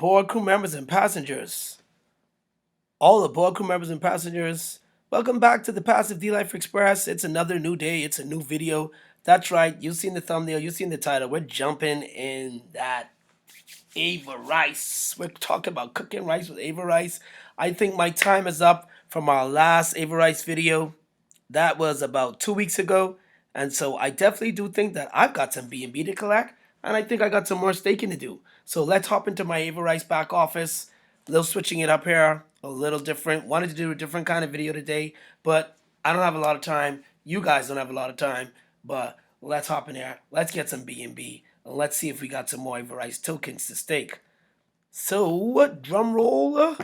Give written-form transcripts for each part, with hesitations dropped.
aboard crew members and passengers. All aboard crew members and passengers. Welcome back to the Passive D Life Express. It's another new day. It's a new video. That's right. You've seen the thumbnail. You've seen the title. We're jumping in that AVERICE. We're talking about cooking rice with AVERICE. I think my time is up from our last AVERICE video. That was about 2 weeks ago. And so I definitely do think that I've got some B&B to collect. And I think I got some more staking to do. So let's hop into my AVERICE back office. A little switching it up here. A little different. Wanted to do a different kind of video today. But I don't have a lot of time. You guys don't have a lot of time. But let's hop in there. Let's get some B&B. And let's see if we got some more AVERICE tokens to stake. So, drum roll.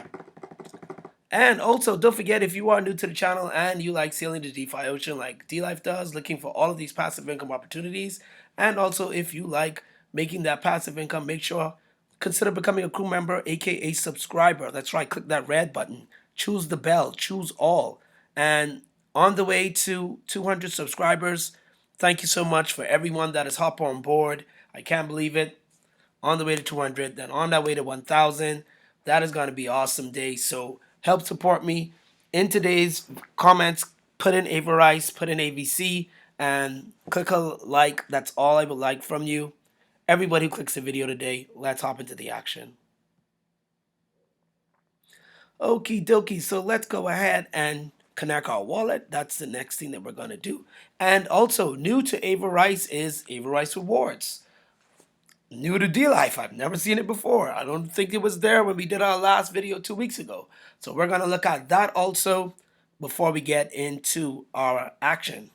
And also, don't forget, if you are new to the channel and you like sailing the DeFi ocean like D-Life does, looking for all of these passive income opportunities, and also if you like making that passive income, make sure, consider becoming a crew member, aka subscriber. That's right, click that red button, choose the bell, choose all. And on the way to 200 subscribers, thank you so much for everyone that has hopped on board. I can't believe it. On the way to 200, then on that way to 1,000. That is going to be an awesome day. So help support me. In today's comments, put in AVERICE, put in AVC, and click a like. That's all I would like from you. Everybody who clicks the video today, let's hop into the action. Okie dokie, so let's go ahead and connect our wallet. That's the next thing that we're going to do. And also, new to AVERICE is AVERICE Rewards. New to D-Life. I've never seen it before. I don't think it was there when we did our last video 2 weeks ago. So we're going to look at that also before we get into our action.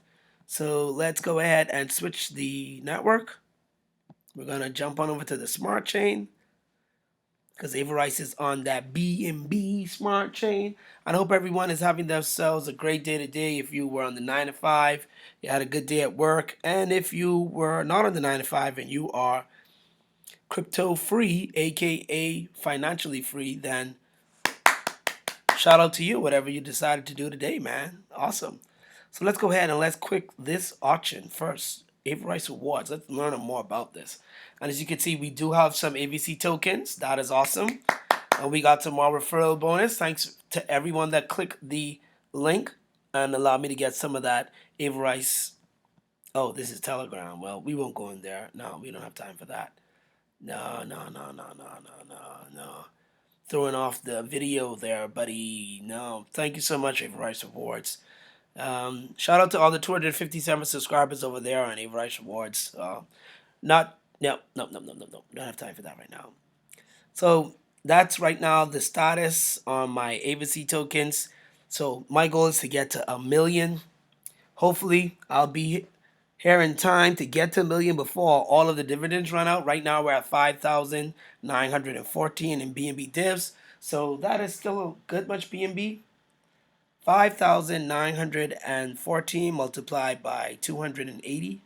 So let's go ahead and switch the network. We're going to jump on over to the smart chain because AVERICE is on that B&B smart chain. I hope everyone is having themselves a great day today. If you were on the 9 to 5, you had a good day at work. And if you were not on the 9 to 5 and you are crypto free, aka financially free, then shout out to you, whatever you decided to do today, man. Awesome. So let's go ahead and let's quick this auction first. AVERICE Rewards. Let's learn more about this. And as you can see, we do have some AVC tokens. That is awesome. And we got some more referral bonus. Thanks to everyone that clicked the link and allowed me to get some of that AVERICE. Oh, this is Telegram. Well, we won't go in there. No, we don't have time for that. No. Throwing off the video there, buddy. No. Thank you so much, AVERICE Rewards. Shout out to all the 257 subscribers over there on AVERICE Rewards. No. Don't have time for that right now. So that's right now the status on my AVC tokens. So my goal is to get to 1 million. Hopefully, I'll be here in time to get to 1 million before all of the dividends run out. Right now we're at 5,914 in B&B divs. So that is still a good much B&B. 5,914 multiplied by 280.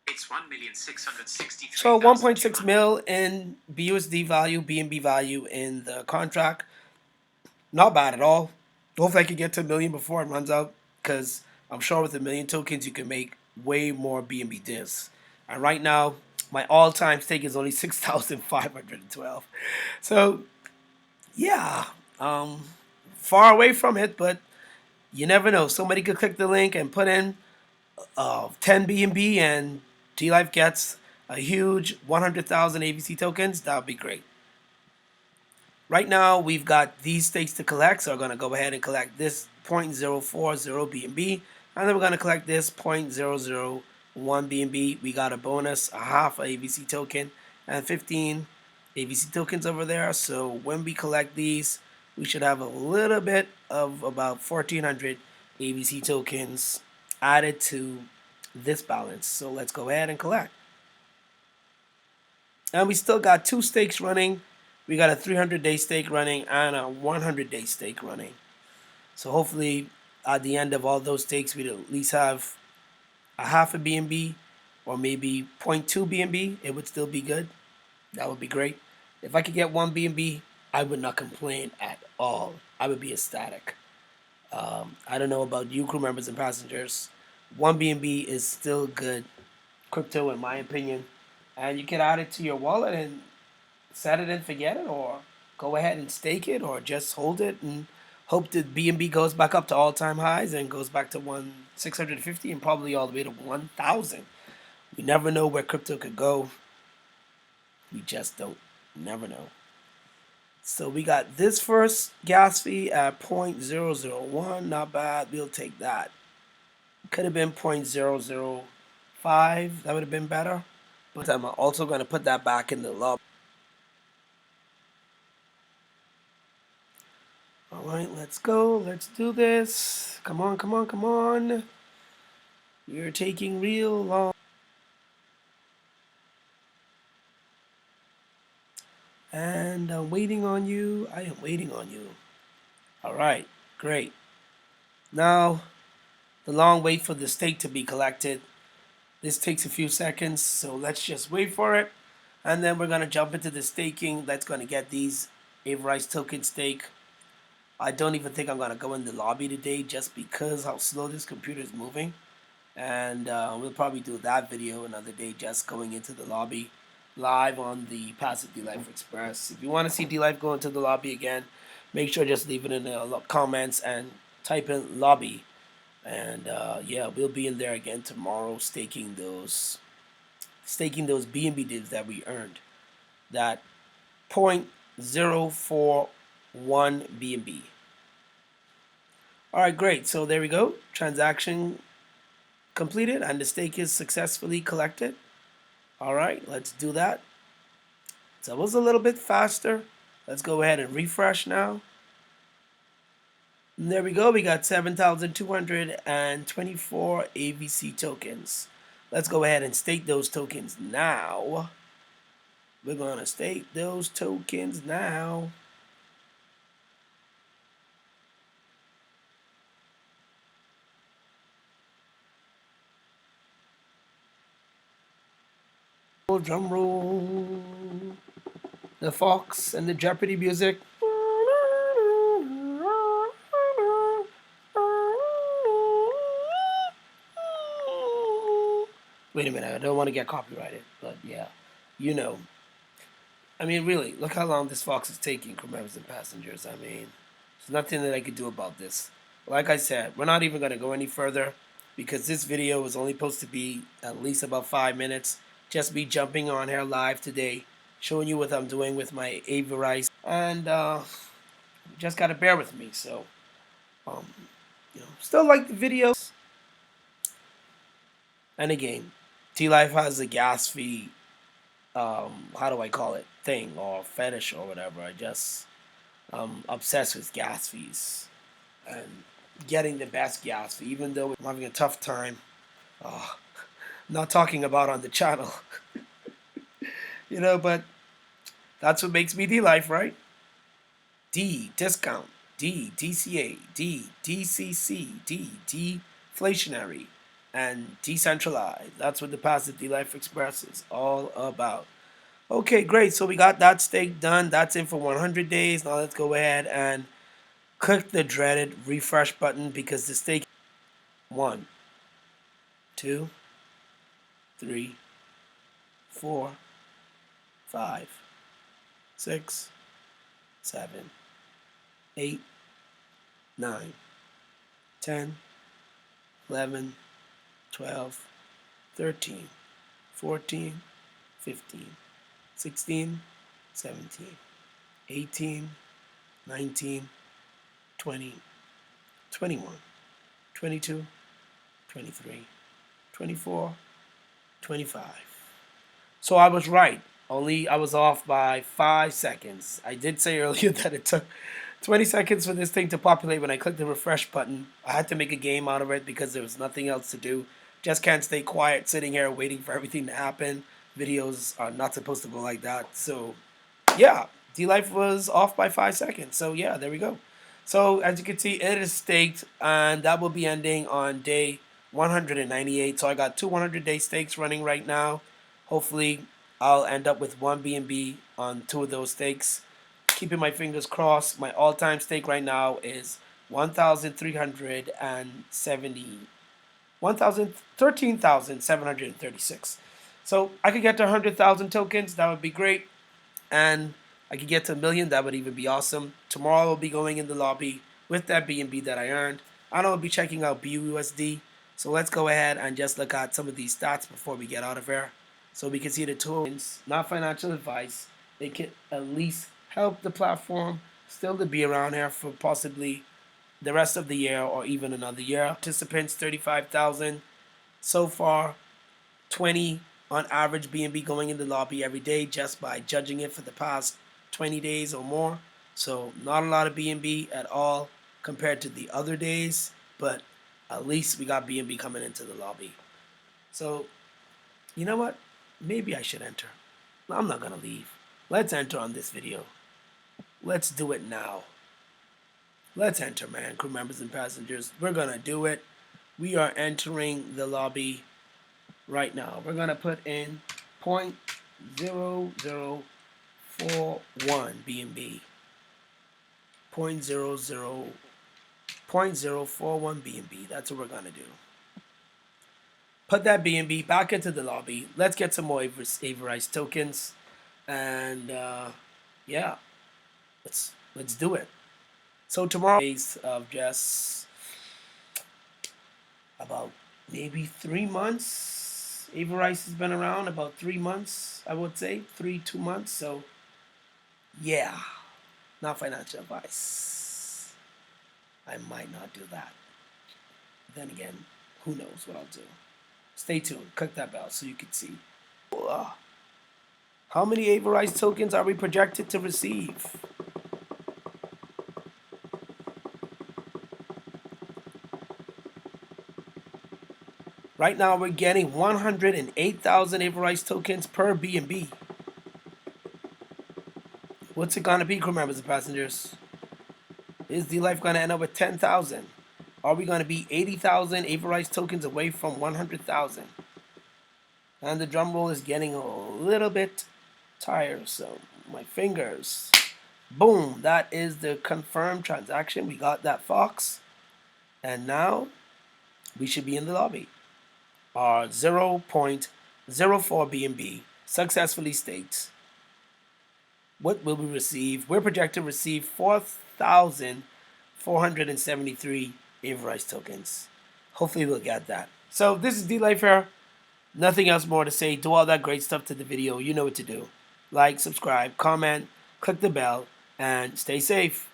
It's 1,663,000. So 1.6 mil in BUSD value, B&B value in the contract. Not bad at all. Hopefully I can get to 1 million before it runs out, because I'm sure with 1 million tokens, you can make way more B&B divs. And right now, my all-time stake is only 6,512. So, yeah, far away from it, but you never know. Somebody could click the link and put in 10 B&B, and D-Life gets a huge 100,000 AVC tokens. That would be great. Right now, we've got these stakes to collect, so we're going to go ahead and collect this 0.040 B&B. And then we're going to collect this 0.001 B&B. We got a bonus, a half a AVC token, and 15 AVC tokens over there. So when we collect these, we should have a little bit of about 1,400 AVC tokens added to this balance. So let's go ahead and collect. And we still got 2 stakes running. We got a 300-day stake running and a 100-day stake running. So hopefully, at the end of all those stakes, we'd at least have a half a B&B or maybe 0.2 B&B. It would still be good. That would be great. If I could get 1 B&B, I would not complain at all. I would be ecstatic. I don't know about you, crew members and passengers. 1 B&B is still good crypto, in my opinion. And you can add it to your wallet and set it and forget it, or go ahead and stake it, or just hold it and hope that BNB goes back up to all-time highs and goes back to 650 and probably all the way to 1,000. We never know where crypto could go. We just don't. Never know. So we got this first gas fee at 0.001. Not bad. We'll take that. Could have been 0.005. That would have been better. But I'm also going to put that back in the lobby. All right, let's go. Let's do this. Come on, come on, come on. You're taking real long. And I'm waiting on you. I am waiting on you. All right, great. Now, the long wait for the stake to be collected. This takes a few seconds, so let's just wait for it. And then we're going to jump into the staking. That's going to get these AVERICE token stake. I don't even think I'm going to go in the lobby today just because how slow this computer is moving. And we'll probably do that video another day, just going into the lobby live on the Passive D-Life Express. If you want to see D-Life go into the lobby again, make sure just leave it in the comments and type in lobby. And yeah, we'll be in there again tomorrow, staking those BNB divs that we earned. That 0.041 BNB. All right, great. So there we go. Transaction completed and the stake is successfully collected. All right, let's do that. So it was a little bit faster. Let's go ahead and refresh now. And there we go. We got 7,224 AVC tokens. Let's go ahead and stake those tokens now. We're going to stake those tokens now. Drum roll. The Fox and the Jeopardy music. Wait a minute, I don't want to get copyrighted, but yeah, you know. I mean, really, look how long this Fox is taking, crew members and passengers. I mean, there's nothing that I could do about this. Like I said, we're not even going to go any further because this video was only supposed to be at least about 5 minutes. Just me jumping on here live today, showing you what I'm doing with my AVERICE. And just got to bear with me. So, you know, still like the videos. And again, D-Life has a gas fee, how do I call it, thing or fetish or whatever. I just obsessed with gas fees and getting the best gas fee, even though I'm having a tough time not talking about on the channel. You know, but that's what makes me D-Life, right? D, discount. D, DCA. D, DCC. D, deflationary. And decentralized. That's what the Passive D-Life Express is all about. Okay, great. So we got that stake done. That's in for 100 days. Now let's go ahead and click the dreaded refresh button because the stake 1, 2, 3, 4, 5, 6, 7, 8, 9, 10, 11, 12, 13, 14, 15, 16, 17, 18, 19, 20, 21, 22, 23, 24, 25. So I was right. Only I was off by 5 seconds. I did say earlier that it took 20 seconds for this thing to populate when I clicked the refresh button. I had to make a game out of it because there was nothing else to do. Just can't stay quiet sitting here waiting for everything to happen. Videos are not supposed to go like that. So yeah, D-Life was off by 5 seconds. So yeah, there we go. So as you can see, it is staked and that will be ending on day 198. So I got 2 100-day stakes running right now. Hopefully I'll end up with 1 BNB on 2 of those stakes. Keeping my fingers crossed. My all-time stake right now is 13,736. So I could get to 100,000 tokens. That would be great. and I could get to 1 million, that would even be awesome. Tomorrow I'll be going in the lobby with that BNB that I earned. And I'll be checking out BUSD. So let's go ahead and just look at some of these stats before we get out of here. So we can see the tokens, not financial advice. They can at least help the platform still to be around here for possibly the rest of the year or even another year. Participants 35,000 so far, 20 on average BNB going in the lobby every day just by judging it for the past 20 days or more. So not a lot of BNB at all compared to the other days, but at least we got BNB coming into the lobby. So you know what? Maybe I should enter. I'm not gonna leave. Let's enter on this video. Let's do it now. Let's enter, man, crew members and passengers. We're gonna do it. We are entering the lobby right now. We're gonna put in 0.0041 BNB. 0.041 BNB. That's what we're gonna do. Put that BNB back into the lobby. Let's get some more AVERICE tokens, and yeah, let's do it. So tomorrow is of just about maybe 3 months. AVERICE has been around about 3 months, I would say 2 months. So yeah, not financial advice. I might not do that. Then again, who knows what I'll do. Stay tuned. Click that bell so you can see. How many AVERICE tokens are we projected to receive? Right now we're getting 108,000 AVERICE tokens per BNB. What's it gonna be, crew members and passengers? Is D-Life gonna end up with 10,000? Are we gonna be 80,000 AVERICE tokens away from 100,000? And the drum roll is getting a little bit tiresome. My fingers. Boom, that is the confirmed transaction. We got that Fox. And now we should be in the lobby. Our 0.04 BNB successfully staked. What will we receive? We're projected to receive 4,473 AVERICE tokens. Hopefully we'll get that. So this is D-Life here. Nothing else more to say. Do all that great stuff to the video. You know what to do. Like, subscribe, comment, click the bell, and stay safe.